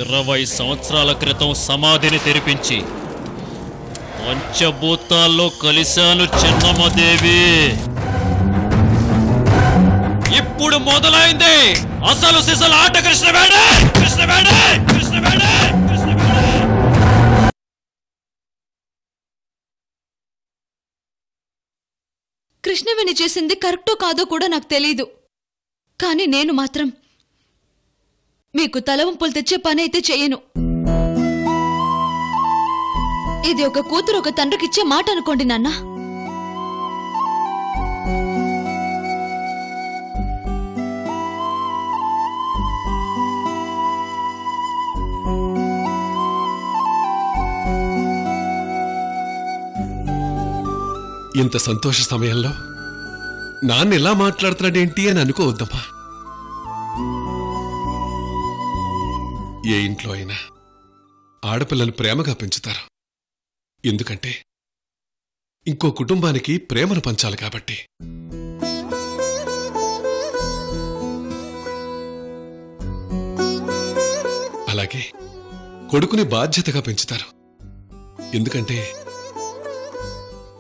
20 సంవత్సరాల క్రితం సమాధిని తెరిపించి పంచభూతాల్లో కలిశాను చిన్నమ్మదేవి. ఇప్పుడు మొదలైంది అసలు సిసలు ఆట. కృష్ణవేణి కృష్ణవేణి కృష్ణవేణి కృష్ణవేణి. కృష్ణవేణి చేసింది కరెక్టో కాదో కూడా నాకు తెలీదు. కానీ నేను మాత్రం మీకు తలవంపులు తెచ్చే పని అయితే చెయ్యను. ఇది ఒక కూతురు ఒక తండ్రికిచ్చే మాట అనుకోండి నాన్న. ఇంత సంతోష సమయంలో నాన్న ఎలా మాట్లాడుతున్నాడేంటి అని అనుకోవద్దమ్మా. ఏ ఇంట్లో అయినా ఆడపిల్లలు ప్రేమగా పెంచుతారు. ఎందుకంటే ఇంకో కుటుంబానికి ప్రేమను పంచాలి కాబట్టి. అలాగే కొడుకుని బాధ్యతగా పెంచుతారు. ఎందుకంటే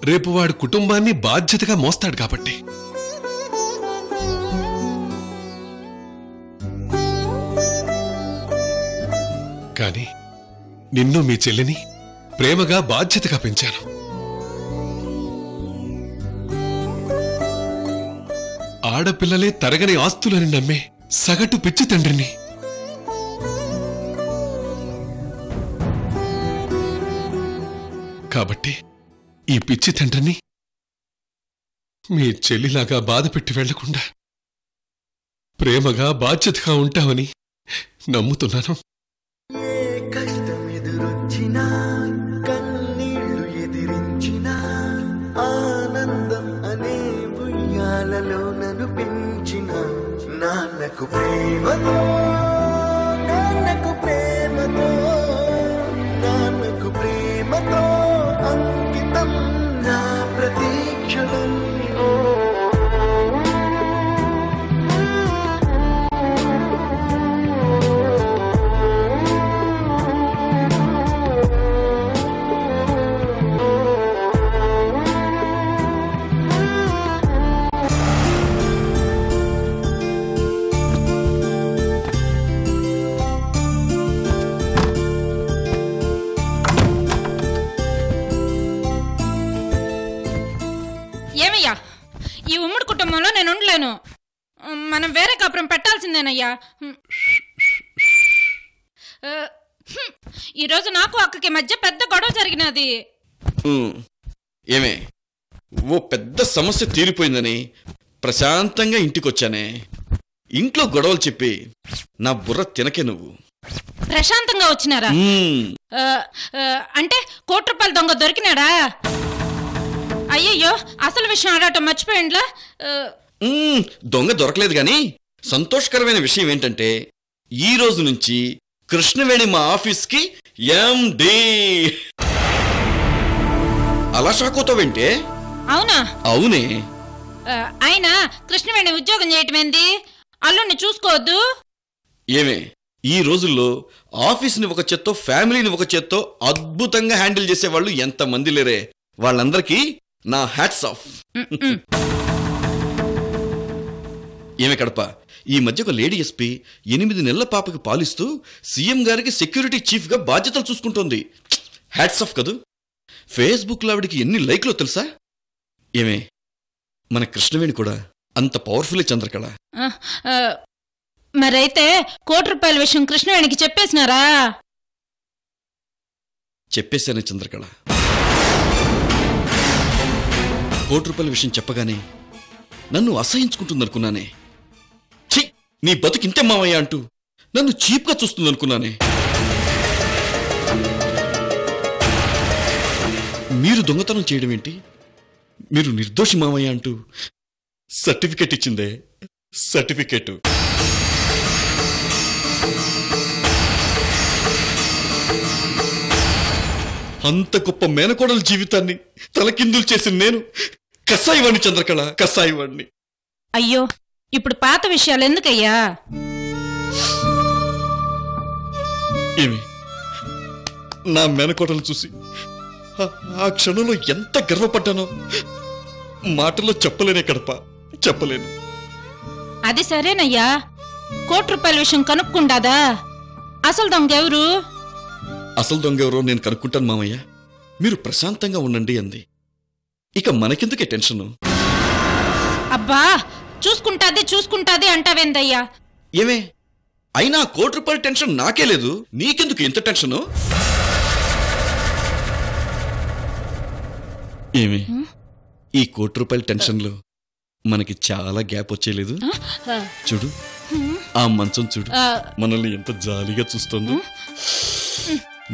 రేపు వాడు కుటుంబాన్ని బాధ్యతగా మోస్తాడు కాబట్టి. కానీ నిన్ను మీ చెల్లిని ప్రేమగా బాధ్యతగా పెంచాను. ఆడపిల్లలే తరగని ఆస్తులని నమ్మే సగటు పిచ్చి తండ్రిని. కాబట్టి ఈ పిచ్చి తండ్రిని మీ చెల్లిలాగా బాధపెట్టి వెళ్లకుండా ప్రేమగా బాధ్యతగా ఉంటామని నమ్ముతున్నాను. కష్టమెదురొచ్చినా కన్నీళ్లు ఎదిరించినా ఆనందం అనే ఉయ్యాలలో నన్ను పెంచిన నాన్నకు ప్రేమతో నాన్నకు ప్రేమతో నాన్నకు ప్రేమతో అంకితం నా ప్రతీక్షణం. ఏమయ్యా, ఈ ఉమ్మడి కుటుంబంలో నేను ఉండలేను. మనం వేరే కాపురం పెట్టాల్సిందేనయ్యా. ఈరోజు నాకు అక్కకి మధ్య పెద్ద గొడవ జరిగినది. ఏమే, ఓ పెద్ద సమస్య తీరిపోయిందని ప్రశాంతంగా ఇంటికొచ్చానే. ఇంట్లో గొడవలు చెప్పి నా బుర్ర తినకే నువ్వు. ప్రశాంతంగా వచ్చినారా? అంటే ₹1 దొంగ దొరికినాడా? అయ్యయ్యో, అసలు విషయం ఆడటం మర్చిపోయిండ్లా. దొంగ దొరకలేదు గాని సంతోషకరమైన విషయం ఏంటంటే ఈ రోజు నుంచి కృష్ణవేణి మా ఆఫీస్కి ఎండి. అలా షాక్ అవుతావేంటే? అవునా? అవునే. ఆయన కృష్ణవేణి ఉద్యోగం చేయటం ఏంది? అల్లుడిని చూసుకోవద్దు? ఏమే, ఈ రోజుల్లో ఆఫీస్ని ఒక చేత్తో ఫ్యామిలీని ఒక చేత్తో అద్భుతంగా హ్యాండిల్ చేసేవాళ్ళు ఎంతమంది లేరే. వాళ్ళందరికీ నా హ్యాట్స్ ఆఫ్. ఏమే కడప, ఈ మధ్య ఒక లేడీ ఎస్పీ 8 నెలల పాపకి పాలిస్తూ సీఎం గారికి సెక్యూరిటీ చీఫ్ గా బాధ్యతలు చూసుకుంటోంది. హ్యాట్స్ ఆఫ్ కదూ. ఫేస్బుక్ లో ఆవిడికి ఎన్ని లైక్లో తెలుసా? ఏమే, మన కృష్ణవేణి కూడా అంత పవర్ఫుల్ చంద్రకళ. మరైతే ₹1 విషయం కృష్ణవేణికి చెప్పేసినారా? చెప్పేశానే చంద్రకళ. ₹1 విషయం చెప్పగానే నన్ను అసహించుకుంటుందనుకున్నానే. ఛీ, నీ బతుకింతే మామయ్య అంటూ నన్ను చీప్గా చూస్తుందనుకున్నానే. మీరు దొంగతనం చేయడం ఏంటి, మీరు నిర్దోషి మామయ్య అంటూ సర్టిఫికెట్ ఇచ్చిందే. సర్టిఫికెట్ అంత గొప్ప మేనకోడల జీవితాన్ని తలకిందులు చేసిన నేను కసాయివాణ్ణి చంద్రకళ, కసాయివాణ్ణి. అయ్యో, ఇప్పుడు పాత విషయాలు ఎందుకయ్యా? ఏమి నా మేనకోటలు చూసి ఆ క్షణంలో ఎంత గర్వపడ్డానో మాటల్లో చెప్పలేనే కడప, చెప్పలేను. అది సరేనయ్యా, ₹1,00,00,000 విషయం కనుక్కుండాదా? అసలు దొంగ ఎవరు? అసలు దొంగ ఎవరో నేను కనుక్కుంటాను మామయ్య, మీరు ప్రశాంతంగా ఉండండి అంది. ఇక మనకెందుకే టెన్షను? అబ్బా, చూసుకుంటాది అంటావేందయ్యా? ఏమే అయినా ₹1,00,00,000 టెన్షన్ నాకే లేదు, నీకెందుకు ఇంత టెన్షను? ఏమి ఈ ₹1,00,00,000 టెన్షన్లో మనకి చాలా గ్యాప్ వచ్చేలేదు. చూడు ఆ మంచం చూడు, మనల్ని ఎంత జాలీగా చూస్తుందో.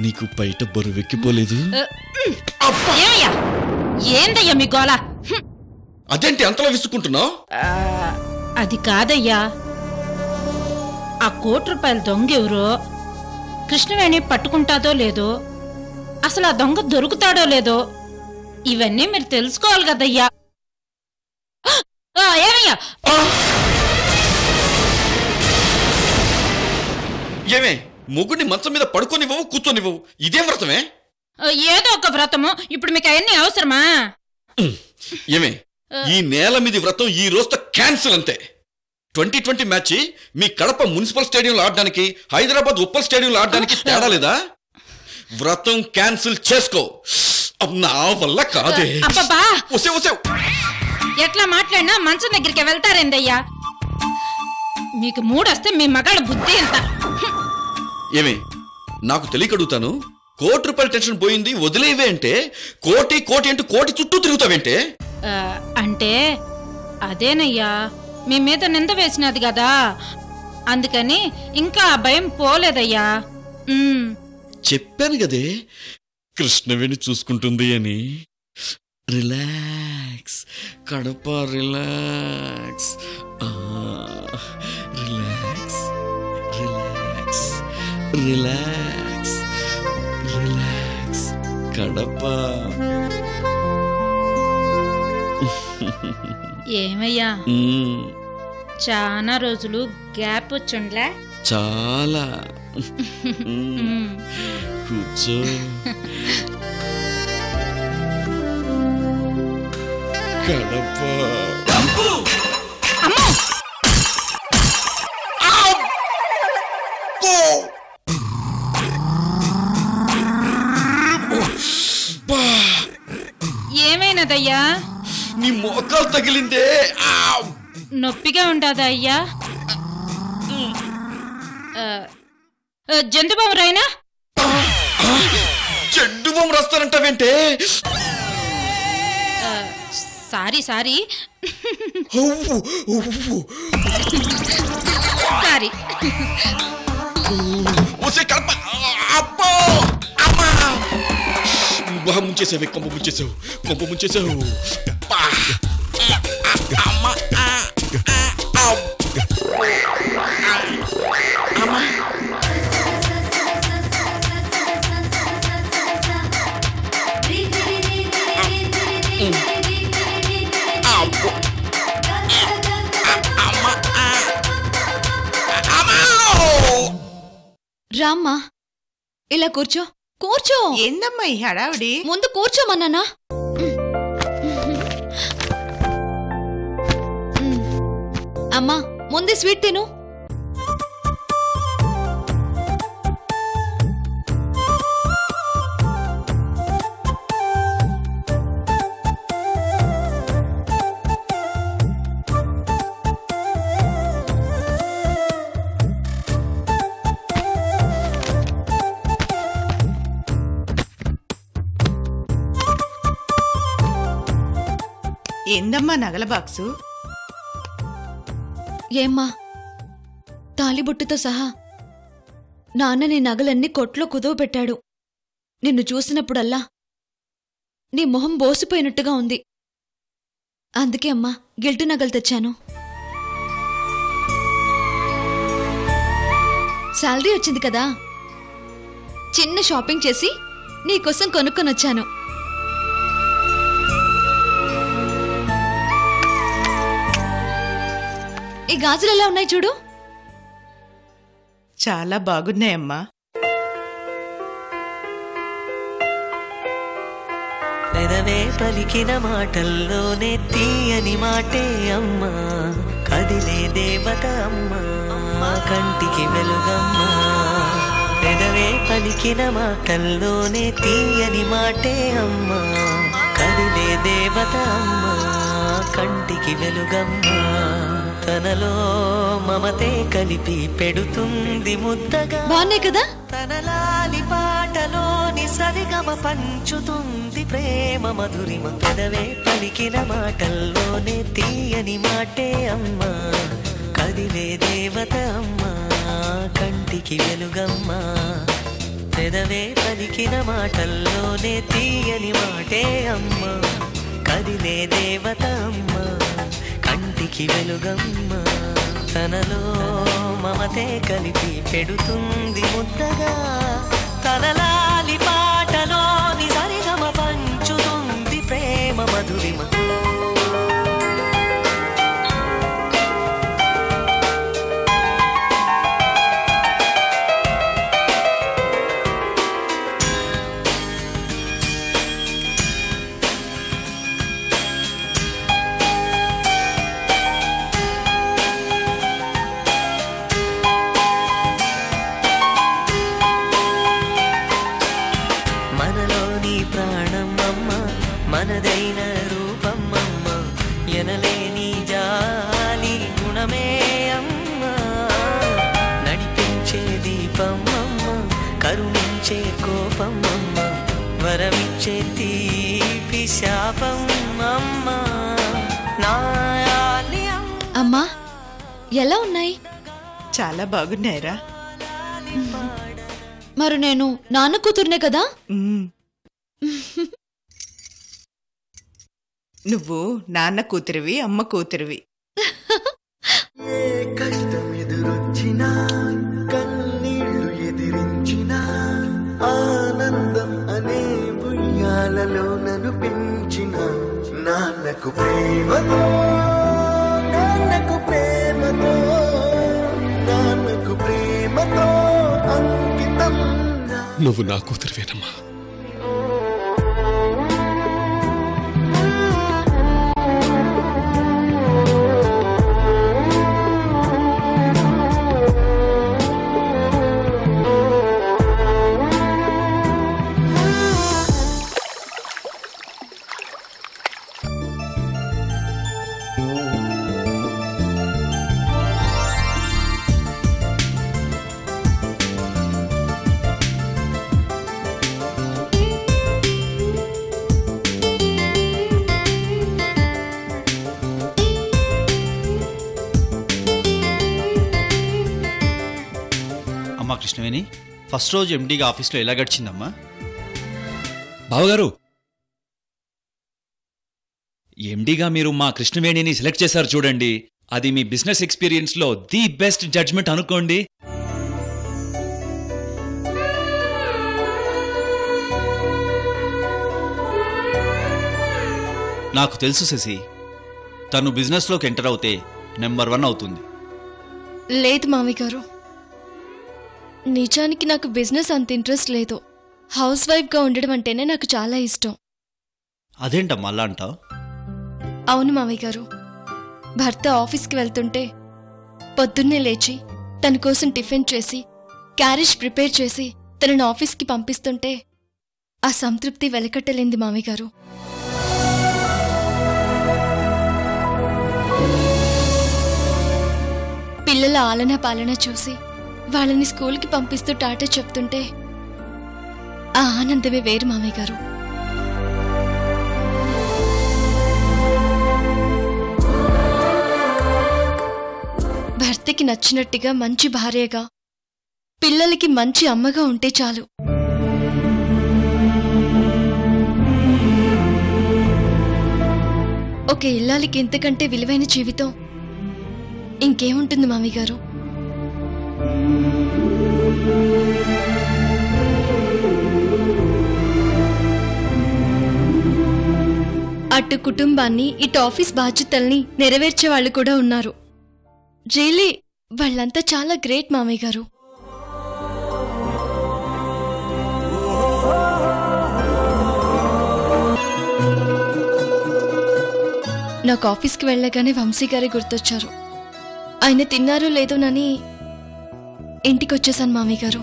నీకు బయట బరువెక్కిపోలేదు? ఏమయ్యా, ఏందయ్యా మీ గోల? అదేంటి అంతలా విసుక్కుంటున్నావు? అది కాదయ్యా, ఆ ₹1,00,00,000 దొంగ ఎవరో, కృష్ణవేణి పట్టుకుంటాదో లేదో, అసలు ఆ దొంగ దొరుకుతాడో లేదో, ఇవన్నీ మీరు తెలుసుకోవాలి కదయ్యా. ఏమయ్యా? ఏమే మొగుడిని మంచం మీద పడుకోనివ్వవు, కూర్చొనివ్వవు, ఇదేం వ్రతమే? ఏదో ఒక వ్రతము, ఇప్పుడు మీకు అవన్నీ అవసరమా? ఏమే ఈ నేల మీది వ్రతం ఈ రోజుతో క్యాన్సిల్ అంతే. 2020 మ్యాచ్ మీ కడప మున్సిపల్ స్టేడియంలో ఆడడానికి, హైదరాబాద్ ఉప్పల్ స్టేడియంలో ఆడడానికి తేడా లేదా? వ్రతం క్యాన్సిల్ చేసుకో. నా వల్ల కాదే. అబ్బబ్బా, వసే ఎట్లా మాట్లాడినా మంచం దగ్గరికి వెళ్తారేందయ్యా? మీకు మూడొస్తే మీ మగాళ్ళ బుద్ధి ఎంత? ఏమే నాకు తెలియకడుగుతాను, ₹1,00,00,000 టెన్షన్ పోయింది వదిలేవే అంటే కోటి అంటూ కోటి చుట్టూ తిరుగుతావేంటే? అంటే అదేనయ్యా, మీ మీద నింద వేసినది కదా, అందుకని ఇంకా ఆ భయం పోలేదయ్యా. చెప్పాను గదే కృష్ణవేణి చూసుకుంటుంది అని. Relax Kadapa, relax, relax relax relax relax Kadapa. ఏమయ్యా, చాలా రోజులు గ్యాప్ వచ్చుండ్లా? చాలా. కూర్చో. కడప. ఏమైనదయ్యా? నీ మోకాలు తగిలిందే. నొప్పిగా ఉండాదా అయ్యా? జంతుబాబు రాయినా? చెడ్డు బొమ్మ రాస్తానంటావేంటే? Sorry sorry Kadapa. అబ్బో అమ్మా, ముంచేసావు, కొంప ముంచేసావు. రామ్మా, ఇలా కూర్చో. ఏందమ్మా ఈ హడావిడి? ముందు కూర్చోమన్నానా? అమ్మా, ముందు స్వీట్ తిను. ఏందమ్మా నగల బాక్సు? ఏమ్మా, తాలిబొట్టుతో సహా నాన్న నీ నగలన్నీ కొట్లో కుదవబెట్టాడు. నిన్ను చూసినప్పుడల్లా నీ మొహం బోసిపోయినట్టుగా ఉంది. అందుకే అమ్మా గిల్టు నగలు తెచ్చాను. శాలరీ వచ్చింది కదా, చిన్న షాపింగ్ చేసి నీకోసం కొనుక్కొనొచ్చాను. ఈ గాజులు ఎలా ఉన్నాయి చూడు. చాలా బాగున్నాయమ్మా. పెదవే పలికిన మాటల్లోనే తీయని మాటే అమ్మా, కదిలే దేవత అమ్మా, కంటికి వెలుగమ్మా. పెదవే పలికిన మాటల్లోనే తీయని మాటే అమ్మా, కదిలే దేవత అమ్మా, కంటికి వెలుగమ్మా. తనలో మమతే కలిపి పెడుతుంది ముద్దగా, బాగున్నాయి కదా? తనలాలి పాటలోని సరిగమ పంచుతుంది ప్రేమ మధురిమ. పెదవే పలికిన మాటల్లోనే తీయని మాటే అమ్మా, కదిలే దేవత అమ్మా, కంటికి వెలుగమ్మా. పెదవే పలికిన మాటల్లోనే తీయని మాటే అమ్మా, కదిలే దేవత అమ్మా, కంటికి వెలుగమ్మా. తనలో మమతే కలిపి పెడుతుంది ముద్దగా, తనలాలి పాటలోని సరిగమ పంచుతుంది ప్రేమ మధురిమ. మనదైన రూపమ్మమ్మ, ఎనలేని జాలి గుణమే అమ్మ, నడిపించే దీపమ్మమ్మ, కరుణించే కోపమ్మమ్మ, వరమిచ్చే తీపి శాపమ్మమ్మ. నాయాలి అమ్మా ఎలా ఉన్నాయి? చాలా బాగున్నాయిరా. మరి నేను నాన్న కూతుర్నే కదా? నువ్వు నాన్న కూతురివి, అమ్మ కూతురివి. ఏ కష్టం ఎదురొచ్చినా, కన్నీళ్లు ఎదిరించినా, ఆనందం అనే ఉయ్యాలలో నన్ను పెంచిన నాన్నకు ప్రేమతో, నాన్నకు ప్రేమతో, నాన్నకు ప్రేమతో అంకితం. నువ్వు నా కూతురువేనమ్మా. అమ్మా కృష్ణవేణి, ఫస్ట్ రోజు ఎండీగా ఆఫీస్లో ఎలా గడిచిందమ్మా? బావగారు, ఎండీగా మీరు మా కృష్ణవేణిని సెలెక్ట్ చేశారు చూడండి, అది మీ బిజినెస్ ఎక్స్పీరియన్స్లో ది బెస్ట్ జడ్జ్మెంట్ అనుకోండి. నాకు తెలుసు శశి, తను బిజినెస్లోకి ఎంటర్ అవుతే నెంబర్ 1 అవుతుంది. లేదు మామయ్య గారు, నిజానికి నాకు బిజినెస్ అంత ఇంట్రెస్ట్ లేదు. హౌస్ వైఫ్గా ఉండడం అంటేనే నాకు చాలా ఇష్టం. అదేంటమ్మా అలా అంటావు? అవును మామయ్య గారు, భర్త ఆఫీస్కి వెళ్తుంటే పొద్దున్నే లేచి తన కోసం టిఫిన్ చేసి క్యారేజ్ ప్రిపేర్ చేసి తనను ఆఫీస్కి పంపిస్తుంటే ఆ సంతృప్తి వెలకట్టలేంది మామయ్య గారు. పిల్లల ఆలన పాలన చూసి వాళ్ళని స్కూల్కి పంపిస్తూ టాటా చెప్తుంటే ఆ ఆనందమే వేరు మామయ్య గారు. భర్తకి నచ్చినట్టుగా మంచి భార్యగా, పిల్లలకి మంచి అమ్మగా ఉంటే చాలు. ఒక ఇల్లాలికి ఇంతకంటే విలువైన జీవితం ఇంకేముంటుంది మామయ్య గారు? అటు కుటుంబాన్ని, ఇటు ఆఫీస్ బాధ్యతల్ని నెరవేర్చే వాళ్ళు కూడా ఉన్నారు. రియలీ వాళ్ళంతా చాలా గ్రేట్ మామయ్య గారు. నాకు ఆఫీస్కి వెళ్ళగానే వంశీ గారే గుర్తొచ్చారు. ఆయన తిన్నారో లేదోనని ఇంటికి వచ్చేసాను మామయ్య గారు.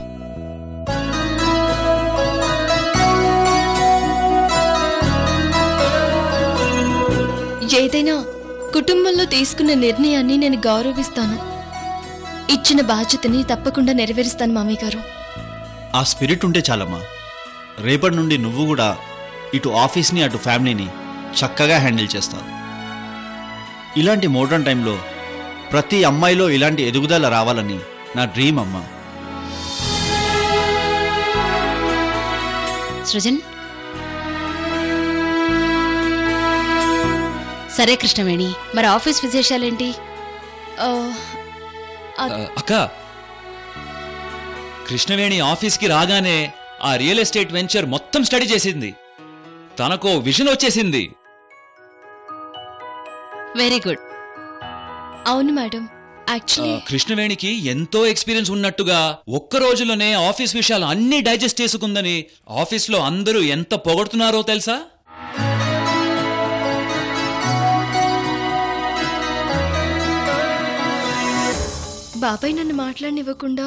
ఏదైనా కుటుంబంలో తీసుకున్న నిర్ణయాన్ని నేను గౌరవిస్తాను. ఇచ్చిన బాధ్యతని తప్పకుండా నెరవేరుస్తాను మామయ్య గారు. ఆ స్పిరిట్ ఉంటే చాలమ్మా. రేపటి నుండి నువ్వు కూడా ఇటు ఆఫీస్ని అటు ఫ్యామిలీని చక్కగా హ్యాండిల్ చేస్తావు. ఇలాంటి మోడర్న్ టైంలో ప్రతి అమ్మాయిలో ఇలాంటి ఎదుగుదల రావాలని నా డ్రీమ్ అమ్మా. సృజన్, సరే కృష్ణవేణి, మరి ఆఫీస్ విశేషాలేంటి? అక్క, కృష్ణవేణి ఆఫీస్కి రాగానే ఆ రియల్ ఎస్టేట్ వెంచర్ మొత్తం స్టడీ చేసింది. తనకో విజన్ వచ్చేసింది. Very good. అవును మేడం, యాక్చువల్లీ కృష్ణవేణికి ఎంతో ఎక్స్పీరియన్స్ ఉన్నట్టుగా ఒక్క రోజులోనే ఆఫీస్ విషయాలు అన్నీ డైజెస్ట్ చేసుకుందని ఆఫీస్లో అందరూ ఎంత పొగడుతున్నారో తెలుసా? బాబాయ్ నన్ను మాట్లాడనివ్వకుండా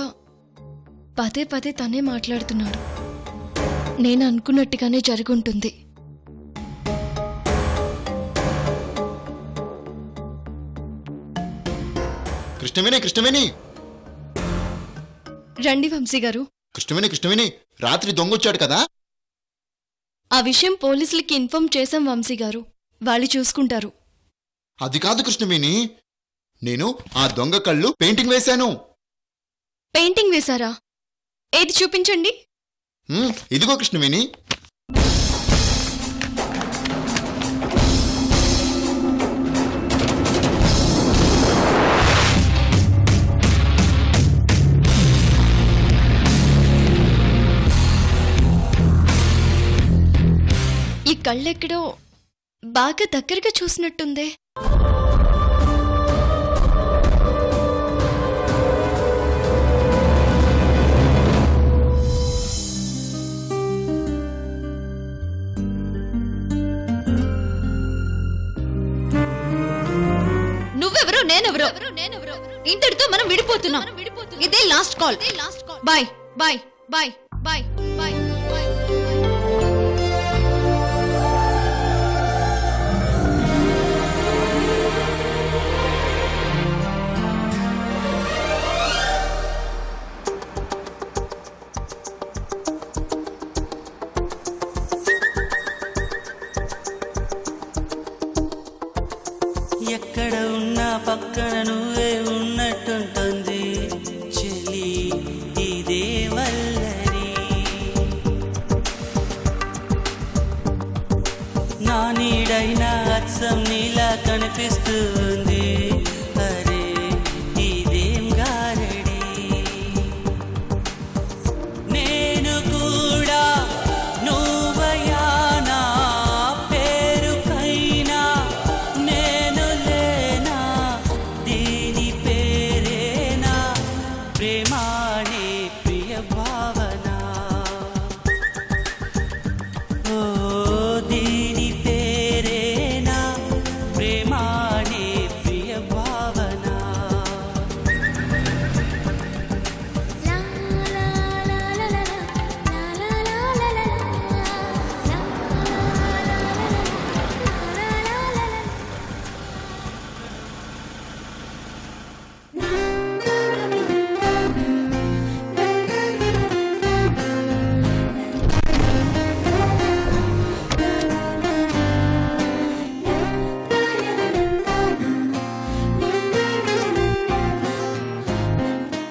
పదే పదే తనే మాట్లాడుతున్నాడు. నేను అనుకున్నట్టుగానే జరుగుంటుంది. కృష్ణవేణి రండి వంశీ గారు. కృష్ణవేణి రాత్రి దొంగొచ్చాడు కదా? ఆ విషయం పోలీసులకి ఇన్ఫార్మ్ చేశాం వంశీ గారు, వాళ్ళు చూసుకుంటారు. అది కాదు కృష్ణవేణి, నేను ఆ దొంగ కళ్ళు పెయింటింగ్ వేశాను. పెయింటింగ్ వేశారా? ఏది చూపించండి. ఇదిగో కృష్ణవేణి. ఈ కళ్ళెక్కడో బాగా దగ్గరగా చూసినట్టుందే. నువ్వెవరో నేనెవరో ఇంతటితో మనం విడిపోతున్నాం. ఇదే last call. Bye bye bye bye bye bye. ఎక్కడ ఉన్నా పక్కన నువ్వే ఉన్నట్టుంటుంది చెలి, ఇదే వల్లరి. నా నీడైనా అచ్చం నీలా కనిపిస్తుంది. అరే ఇదేం గారడి. నేను కూడా నువ్వయానా పేరుకైనా నేను లేనా, దీని పేరేనా ప్రేమానే ప్రియ భావన. ఓ దీని పేరేనా ప్రేమానే ప్రియ భావన.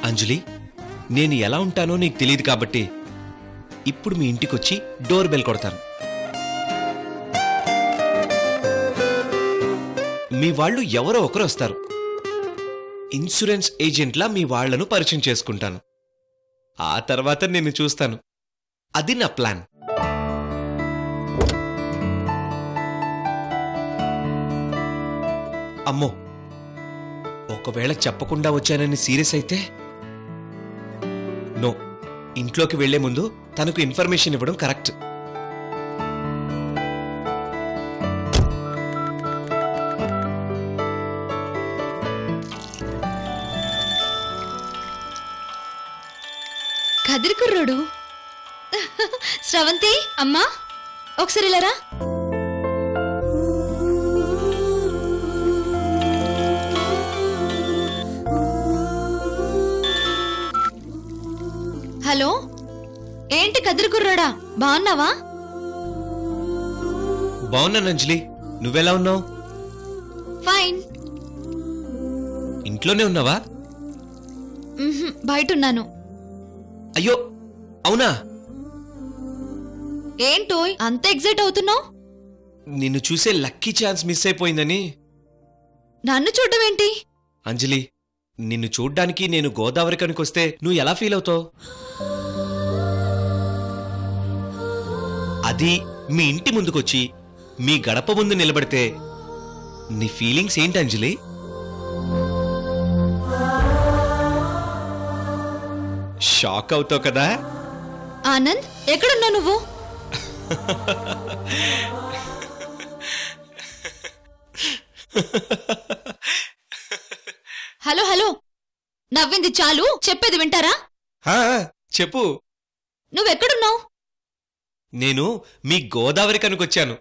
అంజలి, నేను ఎలా ఉంటానో నీకు తెలియదు కాబట్టి ఇప్పుడు మీ ఇంటికొచ్చి డోర్ బెల్ కొడతాను. మీ వాళ్ళు ఎవరో ఒకరు వస్తారు. ఇన్సూరెన్స్ ఏజెంట్లా మీ వాళ్లను పరిచయం చేసుకుంటాను. ఆ తర్వాత నేను చూస్తాను. అది నా ప్లాన్. అమ్మో, ఒకవేళ చెప్పకుండా వచ్చానని సీరియస్ అయితే నో, ఇంట్లోకి వెళ్లే ముందు తనకు ఇన్ఫర్మేషన్ ఇవ్వడం కరెక్ట్. కదిరి కుర్రోడు. శ్రవంతి అమ్మా ఒకసారి ఇలారా. హలో, ఏంటి కదిరి కుర్రోడా, బాగున్నావా? బాగున్నాను అంజలి, నువ్వెలా ఉన్నావు? ఫైన్. ఇంట్లోనే ఉన్నావా? బయట ఉన్నాను. అయ్యో అవునా? ఏంటో అంత ఎగ్జైట్ అవుతున్నావు? నిన్ను చూసే లక్కీ ఛాన్స్ మిస్ అయిపోయిందని. నన్ను చూడడం ఏంటి? అంజలి, నిన్ను చూడ్డానికి నేను గోదావరి కనుకొస్తే నువ్వు ఎలా ఫీల్ అవుతావు? అది మీ ఇంటి ముందుకొచ్చి మీ గడప ముందు నిలబడితే నీ ఫీలింగ్స్ ఏంటి అంజలి? షాక్ అవుతావు కదా? ఆనంద్, ఎక్కడున్నావు నువ్వు? హలో హలో, నవ్వింది చాలు, చెప్పేది వింటారా? చెప్పు. నువ్వెక్కడున్నావు? నేను మీ గోదావరి కనుకొచ్చాను.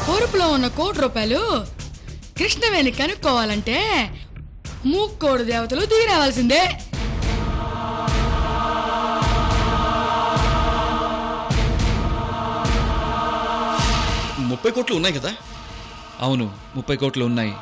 కోరుపులో ఉన్న ₹1,00,00,000 కృష్ణవేణి కనుక్కోవాలంటే మూక్కోడు దేవతలు దిగి రావాల్సిందే. ₹30 కోట్లు ఉన్నాయి కదా? అవును, 30 కోట్లు ఉన్నాయి.